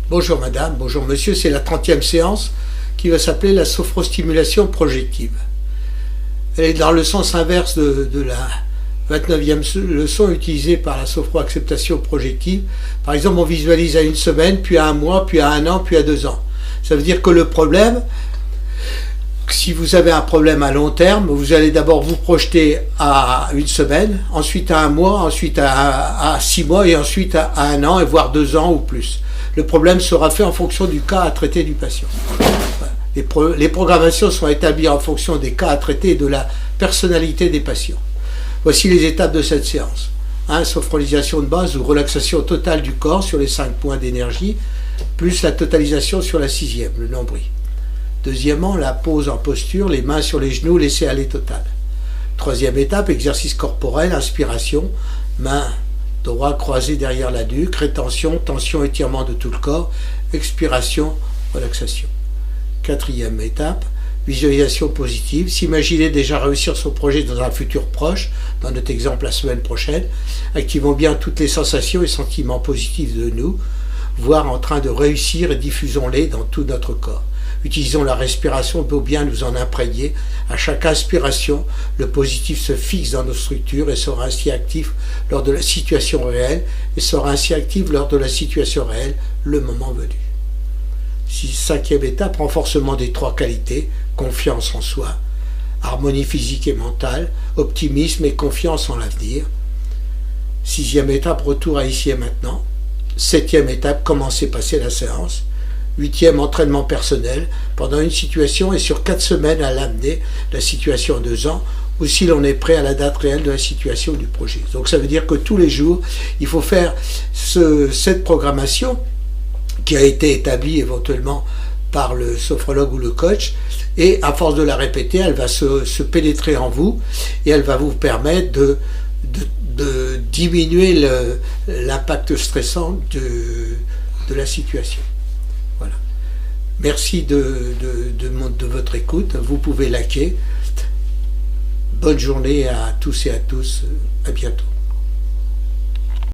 Bonjour madame, bonjour monsieur, c'est la 30e séance qui va s'appeler la sophrostimulation projective. Elle est dans le sens inverse de la 29e leçon utilisée par la sophroacceptation projective. Par exemple, on visualise à une semaine, puis à un mois, puis à un an, puis à 2 ans. Ça veut dire que le problème, si vous avez un problème à long terme, vous allez d'abord vous projeter à une semaine, ensuite à un mois, ensuite à 6 mois et ensuite à un an, et voire 2 ans ou plus. Le problème sera fait en fonction du cas à traiter du patient. Les programmations sont établies en fonction des cas à traiter et de la personnalité des patients. Voici les étapes de cette séance. 1. Sophronisation de base ou relaxation totale du corps sur les 5 points d'énergie, plus la totalisation sur la 6e, le nombril. Deuxièmement, la pose en posture, les mains sur les genoux, laisser aller total. 3e étape, exercice corporel, inspiration, mains droit croisé derrière la nuque, rétention, tension, étirement de tout le corps, expiration, relaxation. 4e étape, visualisation positive, s'imaginer déjà réussir son projet dans un futur proche, dans notre exemple la semaine prochaine, activons bien toutes les sensations et sentiments positifs de nous, voire en train de réussir et diffusons-les dans tout notre corps. Utilisons la respiration pour bien nous en imprégner. À chaque inspiration, le positif se fixe dans nos structures et sera ainsi actif lors de la situation réelle le moment venu. 5e étape, renforcement des 3 qualités, confiance en soi, harmonie physique et mentale, optimisme et confiance en l'avenir. 6e étape, retour à ici et maintenant. 7e étape, comment s'est passée la séance. 8e, entraînement personnel, pendant une situation et sur 4 semaines à l'amener la situation en 2 ans, ou si l'on est prêt à la date réelle de la situation du projet. Donc ça veut dire que tous les jours, il faut faire cette programmation qui a été établie éventuellement par le sophrologue ou le coach, et à force de la répéter, elle va se pénétrer en vous, et elle va vous permettre de diminuer l'impact stressant de la situation. Voilà. Merci de votre écoute. Vous pouvez liker. Bonne journée à tous et à tous. À bientôt.